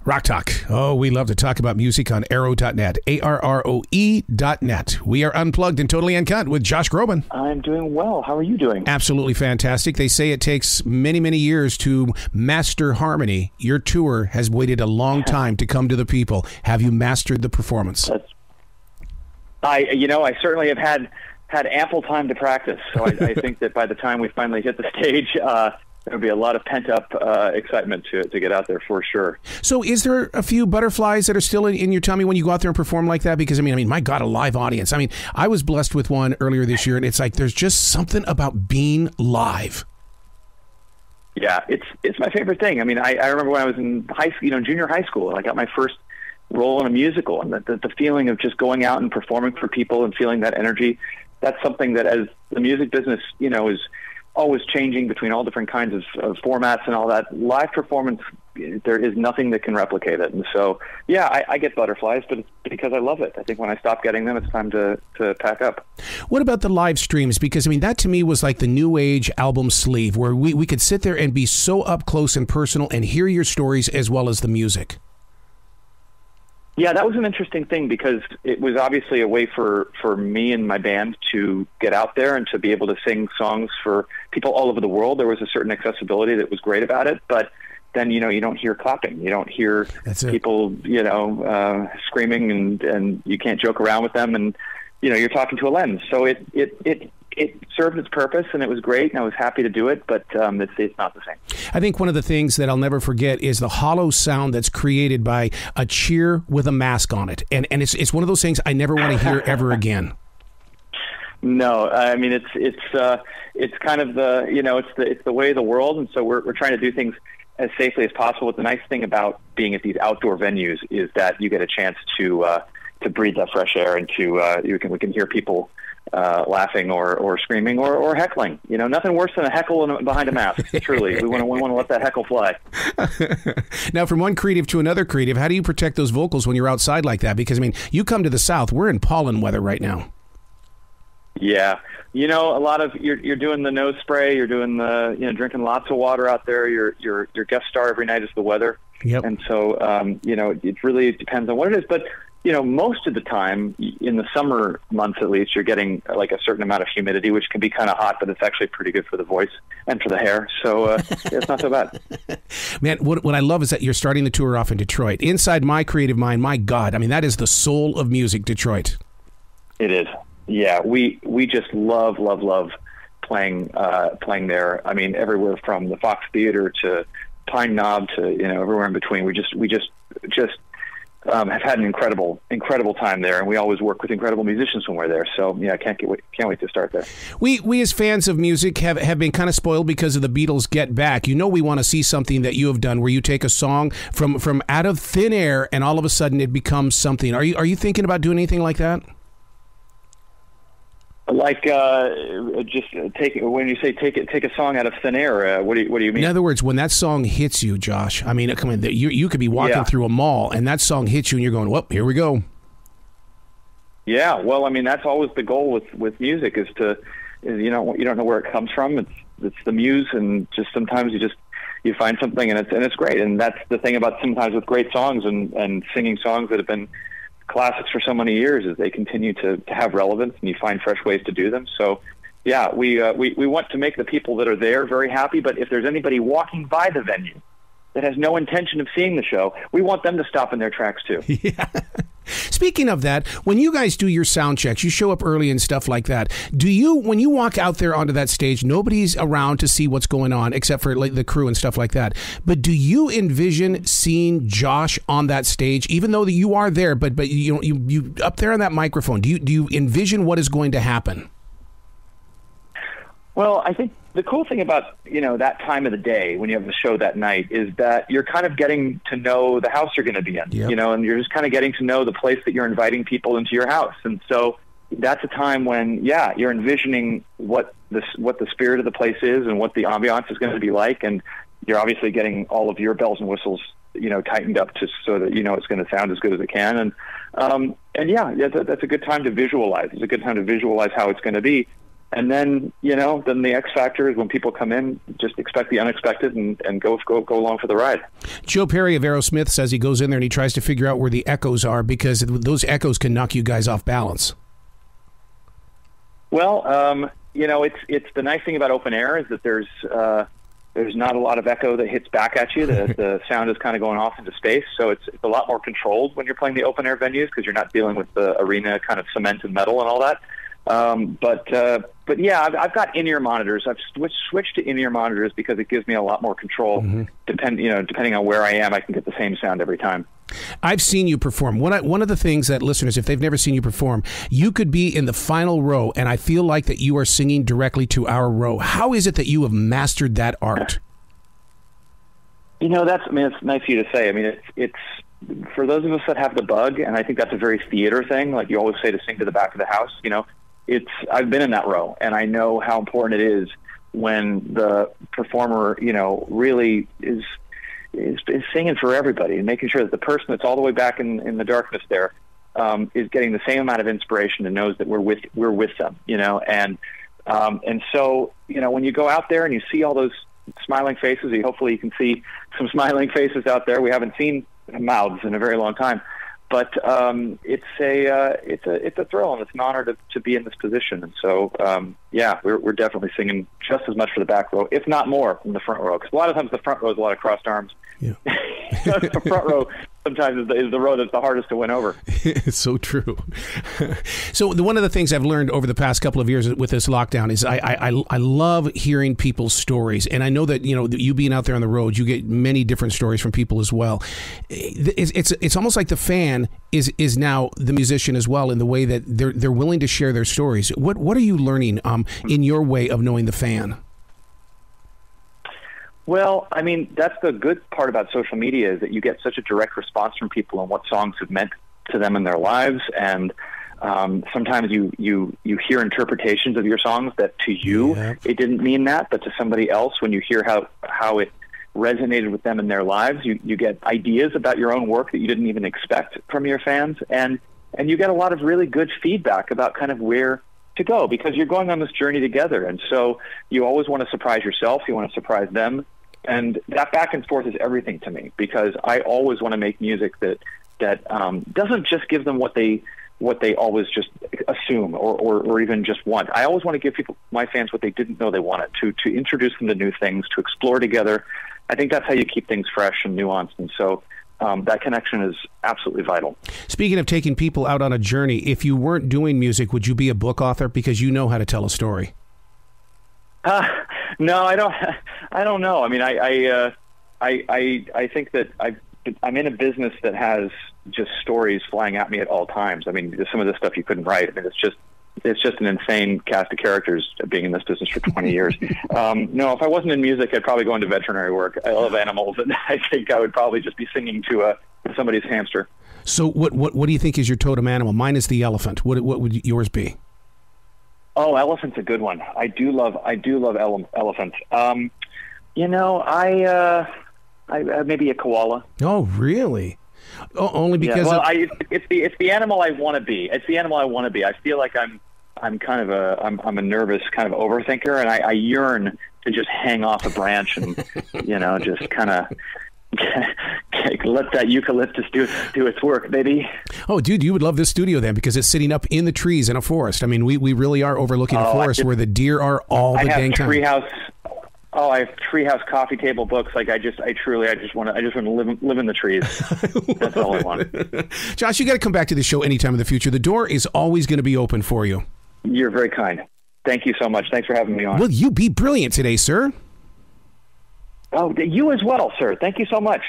Rock Talk. Oh, we love to talk about music on arrow.net, ARROE.net. We are unplugged and totally uncut with Josh Groban. I'm doing well. How are you doing? Absolutely fantastic. They say it takes many, many years to master harmony. Your tour has waited a long time to come to the people. Have you mastered the performance? I certainly have had ample time to practice. So I think that by the time we finally hit the stage, there'll be a lot of pent-up excitement to get out there for sure. So is there a few butterflies that are still in your tummy when you go out there and perform like that? Because, I mean, my God, a live audience. I mean, I was blessed with one earlier this year, and it's like there's just something about being live. Yeah, it's my favorite thing. I mean, I remember when I was in junior high school, and I got my first role in a musical, and the feeling of just going out and performing for people and feeling that energy, that's something that as the music business, is always changing between all different kinds of formats and all that. Live performance, there is nothing that can replicate it. And so, yeah, I get butterflies, but it's because I love it. I think when I stop getting them, it's time to pack up. What about the live streams? Because, I mean, that to me was like the new age album sleeve, where we could sit there and be so up close and personal and hear your stories as well as the music. Yeah, that was an interesting thing because it was obviously a way for me and my band to get out there and to be able to sing songs for people all over the world. There was a certain accessibility that was great about it, but then, you don't hear clapping. You don't hear people, screaming and you can't joke around with them and, you're talking to a lens. So it served its purpose and it was great and I was happy to do it, but it's not the same. I think one of the things that I'll never forget is the hollow sound that's created by a cheer with a mask on it. And it's one of those things I never want to hear ever again. No, I mean, it's kind of it's the way of the world. And so we're trying to do things as safely as possible. But the nice thing about being at these outdoor venues is that you get a chance to breathe that fresh air and we can hear people laughing or screaming or heckling. Nothing worse than a heckle behind a mask. Truly, we want to let that heckle fly. Now, from one creative to another creative, how do you protect those vocals when you're outside like that? Because, I mean, you come to the South, we're in pollen weather right now. Yeah, a lot of you're doing the nose spray, you're doing the drinking lots of water out there. Your guest star every night is the weather. Yep. And so it really depends on what it is, but. Most of the time, in the summer months at least, you're getting like a certain amount of humidity, which can be kind of hot, but it's actually pretty good for the voice and for the hair. So it's not so bad. Man, what I love is that you're starting the tour off in Detroit. Inside my creative mind, my God, I mean, that is the soul of music, Detroit. It is. Yeah, we just love playing there. I mean, everywhere from the Fox Theater to Pine Knob to everywhere in between. We just have had an incredible time there, and we always work with incredible musicians when we're there. So yeah, can't wait to start there. We as fans of music have been kind of spoiled because of the Beatles' Get Back. We want to see something that you have done where you take a song from out of thin air and all of a sudden it becomes something. Are you thinking about doing anything like that? Like just when you say take a song out of thin air, what do you mean? In other words, when that song hits you, Josh, I mean, come on, you could be walking through a mall and that song hits you and you're going, well, here we go. Yeah, well, I mean, that's always the goal with music is you don't know where it comes from. It's the muse, and just sometimes you find something and it's great. And that's the thing about sometimes with great songs and singing songs that have been classics for so many years is they continue to have relevance and you find fresh ways to do them. So yeah, we want to make the people that are there very happy, but if there's anybody walking by the venue that has no intention of seeing the show, we want them to stop in their tracks too. Yeah. Speaking of that, when you guys do your sound checks, you show up early and stuff like that. When you walk out there onto that stage, nobody's around to see what's going on except for like the crew and stuff like that. But do you envision seeing Josh on that stage, even though you are there, but you up there on that microphone? Do you envision what is going to happen? Well, I think the cool thing about, that time of the day when you have the show that night is that you're kind of getting to know the house you're going to be in, yep. And you're just kind of getting to know the place that you're inviting people into your house. And so that's a time when, you're envisioning what the spirit of the place is and what the ambiance is going to be like. And you're obviously getting all of your bells and whistles, tightened up so that, it's going to sound as good as it can. And that's a good time to visualize. It's a good time to visualize how it's going to be. And then, then the X factor is when people come in, just expect the unexpected and go along for the ride. Joe Perry of Aerosmith says he goes in there and he tries to figure out where the echoes are because those echoes can knock you guys off balance. Well, it's the nice thing about open air is that there's not a lot of echo that hits back at you. The sound is kind of going off into space, so it's a lot more controlled when you're playing the open air venues because you're not dealing with the arena kind of cement and metal and all that. But yeah, I've got in-ear monitors. I've switched to in-ear monitors because it gives me a lot more control. Mm-hmm. Depending on where I am, I can get the same sound every time. I've seen you perform. One of the things that listeners, if they've never seen you perform, you could be in the final row, and I feel like that you are singing directly to our row. How is it that you have mastered that art? It's nice of you to say. It's for those of us that have the bug, and I think that's a very theater thing. Like you always say, to sing to the back of the house. I've been in that row, and I know how important it is when the performer, really is singing for everybody and making sure that the person that's all the way back in the darkness there is getting the same amount of inspiration and knows that we're with them, and so when you go out there and you see all those smiling faces, hopefully you can see some smiling faces out there. We haven't seen mouths in a very long time. But it's a thrill, and it's an honor to be in this position. And so, we're definitely singing just as much for the back row, if not more, from the front row. Because a lot of times the front row is a lot of crossed arms. Yeah. The front row sometimes is the row that's the hardest to win over. It's so true. So one of the things I've learned over the past couple of years with this lockdown is I love hearing people's stories, and I know that you being out there on the road, you get many different stories from people as well. It's almost like the fan is now the musician as well in the way that they're willing to share their stories. What are you learning in your way of knowing the fan? Well, that's the good part about social media is that you get such a direct response from people on what songs have meant to them in their lives, and sometimes you hear interpretations of your songs that to you it didn't mean that, but to somebody else, when you hear how it resonated with them in their lives, you get ideas about your own work that you didn't even expect from your fans, and you get a lot of really good feedback about kind of where to go, because you're going on this journey together. And so you always want to surprise yourself, you want to surprise them, and that back and forth is everything to me, because I always want to make music that doesn't just give them what they always just assume or even just want. I always want to give my fans what they didn't know they wanted, to introduce them to new things, to explore together. I think that's how you keep things fresh and nuanced, and so that connection is absolutely vital. Speaking of taking people out on a journey, if you weren't doing music, would you be a book author? Because you know how to tell a story. No, I don't know. I think that I'm in a business that has just stories flying at me at all times. Some of the stuff you couldn't write. It's just an insane cast of characters being in this business for 20 years. No, if I wasn't in music, I'd probably go into veterinary work. I love animals, and I think I would probably just be singing to somebody's hamster. So what do you think is your totem animal? Mine is the elephant. What would yours be? Oh, elephant's a good one. I do love elephants. I maybe a koala. Oh, really? Oh, only because it's the animal I want to be. It's the animal I want to be. I feel like I'm kind of I'm a nervous kind of overthinker, and I yearn to just hang off a branch and just kind of let that eucalyptus do its work, baby. Oh, dude, you would love this studio then, because it's sitting up in the trees in a forest. We really are overlooking a forest where the deer are all the dang time. I have treehouse coffee table books. I just want to live in the trees. That's all I want. Josh, you got to come back to the show anytime in the future. The door is always going to be open for you. You're very kind. Thank you so much. Thanks for having me on. Will you be brilliant today, sir? Oh, you as well, sir. Thank you so much.